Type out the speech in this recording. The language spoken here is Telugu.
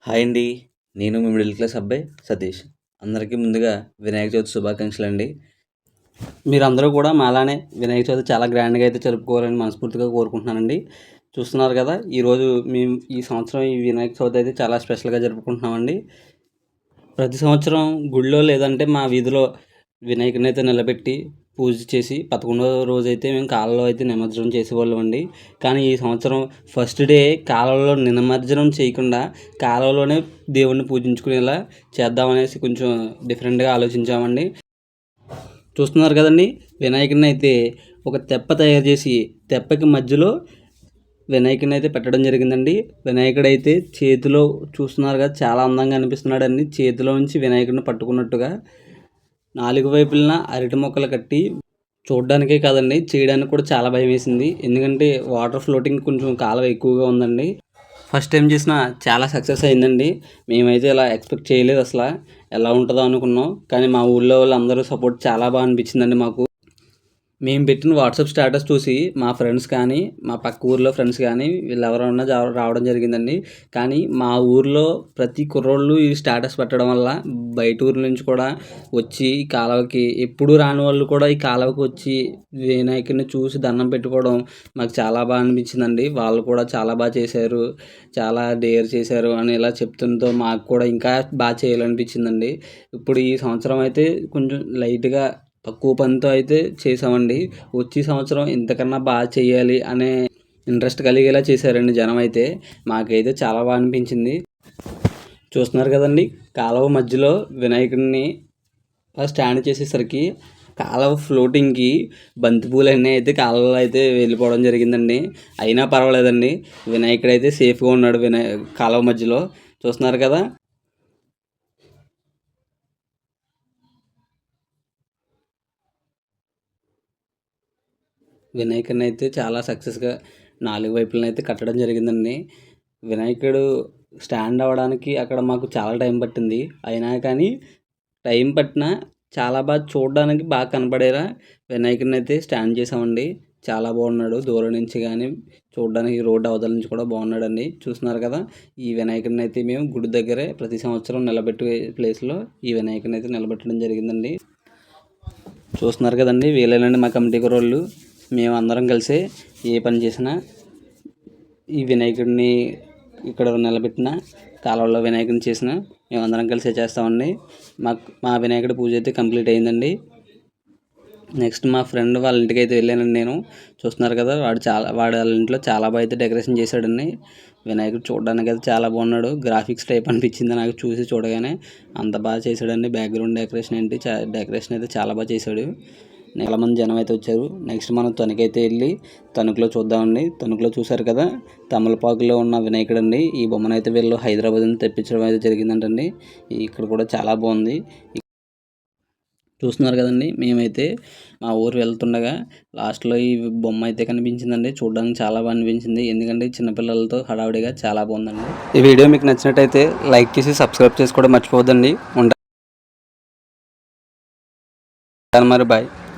హాయ్ అండి. నేను మీ మిడిల్ క్లాస్ అబ్బాయి సతీష్. అందరికీ ముందుగా వినాయక చవితి శుభాకాంక్షలండి. మీరందరూ కూడా మాలానే వినాయక చవితి చాలా గ్రాండ్‌గా అయితే జరుపుకోవాలని మనస్ఫూర్తిగా కోరుకుంటున్నానండి. చూస్తున్నారు కదా! ఈరోజు మేము ఈ సంవత్సరం ఈ వినాయక చవితి అయితే చాలా స్పెషల్‌గా జరుపుకుంటున్నామండి. ప్రతి సంవత్సరం గుడిలో లేదంటే మా వీధిలో వినాయకుడిని అయితే నిలబెట్టి పూజ చేసి 11వ రోజైతే మేము కాలువలో అయితే నిమజ్జనం చేసేవాళ్ళమండి. కానీ ఈ సంవత్సరం ఫస్ట్ డే కాలువలో నిమజ్జనం చేయకుండా కాలువలోనే దేవుడిని పూజించుకునేలా చేద్దామనేసి కొంచెం డిఫరెంట్‌గా ఆలోచించామండి. చూస్తున్నారు కదండీ! వినాయకుడిని అయితే ఒక తెప్ప తయారు చేసి తెప్పకి మధ్యలో వినాయకుడిని అయితే పెట్టడం జరిగిందండి. వినాయకుడైతే చేతిలో చూస్తున్నారు కదా! చాలా అందంగా అనిపిస్తున్నాడండి. చేతిలో నుంచి వినాయకుడిని పట్టుకున్నట్టుగా 4 వైపులన అరటి మొక్కలు కట్టి చూడడానికే కాదండి, చేయడానికి కూడా చాలా భయమేసింది. ఎందుకంటే వాటర్ ఫ్లోటింగ్ కొంచెం కాలువ ఎక్కువగా ఉందండి. ఫస్ట్ టైం చేసినా చాలా సక్సెస్ అయిందండి. మేమైతే ఇలా ఎక్స్పెక్ట్ చేయలేదు అసల. ఎలా ఉంటదో అనుకున్నాం. కానీ మా ఊళ్ళో వాళ్ళందరూ సపోర్ట్ చాలా బాగా అనిపించిందండి మాకు. మేము పెట్టిన వాట్సాప్ స్టేటస్ చూసి మా ఫ్రెండ్స్ కానీ, మా పక్క ఊర్లో ఫ్రెండ్స్ కానీ వీళ్ళెవరన్నా రావడం జరిగిందండి. కానీ మా ఊర్లో ప్రతి కుర్రోళ్ళు ఈ స్టేటస్ పెట్టడం వల్ల బయట ఊర్ల నుంచి కూడా వచ్చి ఈ కాలువకి ఎప్పుడూ రాని వాళ్ళు కూడా ఈ కాలువకి వచ్చి వినాయకుడిని చూసి దండం పెట్టుకోవడం మాకు చాలా బాగా అనిపించిందండి. వాళ్ళు కూడా చాలా బాగా చేశారు, చాలా డేర్ చేశారు అని ఇలా చెప్తుండతో మాకు కూడా ఇంకా బాగా చేయాలనిపించిందండి. ఇప్పుడు ఈ సంవత్సరం అయితే కొంచెం లైట్‌గా తక్కువ పనితో అయితే చేసామండి. వచ్చే సంవత్సరం ఇంతకన్నా బాగా చేయాలి అనే ఇంట్రెస్ట్ కలిగేలా చేశారండి జనం అయితే. మాకైతే చాలా బాగా అనిపించింది. చూస్తున్నారు కదండీ! కాలువ మధ్యలో వినాయకుడిని స్టాండ్ చేసేసరికి కాలువ ఫ్లోటింగ్‌కి బంతిపూలన్నీ అయితే కాలువలో అయితే వెళ్ళిపోవడం జరిగిందండి. అయినా పర్వాలేదండి, వినాయకుడైతే సేఫ్‌గా ఉన్నాడు కాలువ మధ్యలో. చూస్తున్నారు కదా! వినాయకుడిని అయితే చాలా సక్సెస్‌గా 4 వైపులనైతే కట్టడం జరిగిందండి. వినాయకుడు స్టాండ్ అవ్వడానికి అక్కడ మాకు చాలా టైం పట్టింది. అయినా కానీ టైం పట్టినా చాలా బాగా చూడడానికి బాగా కనపడేలా వినాయకుడిని అయితే స్టాండ్ చేసామండి. చాలా బాగున్నాడు. దూరం నుంచి కానీ చూడడానికి రోడ్డు అవతల నుంచి కూడా బాగున్నాడండి. చూస్తున్నారు కదా! ఈ వినాయకుడిని అయితే మేము గుడి దగ్గరే ప్రతి సంవత్సరం నిలబెట్టే ప్లేస్‌లో ఈ వినాయకుడిని అయితే నిలబెట్టడం జరిగిందండి. చూస్తున్నారు కదండీ! వీళ్ళేనండి మా కమిటీ కుర్రోళ్ళు. మేమందరం కలిసి ఏ పని చేసినా ఈ వినాయకుడిని ఇక్కడ నిలబెట్టిన కాలువలో వినాయకుడిని చేసినా మేమందరం కలిసే చేస్తామండి. మా వినాయకుడి పూజ అయితే కంప్లీట్ అయిందండి. నెక్స్ట్ మా ఫ్రెండ్ వాళ్ళ ఇంటికి అయితే వెళ్ళానండి నేను. చూస్తున్నారు కదా! వాడు వాళ్ళ ఇంట్లో చాలా బాగా అయితే డెకరేషన్ చేశాడండి. వినాయకుడు చూడడానికి అయితే చాలా బాగున్నాడు. గ్రాఫిక్స్ టైప్ అనిపించింది నాకు చూసి చూడగానే. అంత బాగా చేశాడండి. బ్యాక్గ్రౌండ్ డెకరేషన్ ఏంటి డెకరేషన్ అయితే చాలా బాగా చేశాడు. చాలామంది జనం అయితే వచ్చారు. నెక్స్ట్ మనం తణుకైతే వెళ్ళి తణుకులో చూద్దామండి. తణుకులో చూశారు కదా, తమలపాకులో ఉన్న వినాయకుడు అండి. ఈ బొమ్మను అయితే వీళ్ళు హైదరాబాద్ నుంచి తెప్పించడం అయితే జరిగిందంటండి. ఇక్కడ కూడా చాలా బాగుంది. చూస్తున్నారు కదండి, మేమైతే మా ఊరు వెళ్తుండగా లాస్ట్లో ఈ బొమ్మ అయితే కనిపించిందండి. చూడడానికి చాలా బాగా అనిపించింది. ఎందుకంటే చిన్నపిల్లలతో హడావుడిగా చాలా బాగుందండి. ఈ వీడియో మీకు నచ్చినట్టయితే లైక్ చేసి సబ్స్క్రైబ్ చేసుకోవడం మర్చిపోవద్దండి. ఉంటాను మరి, బాయ్.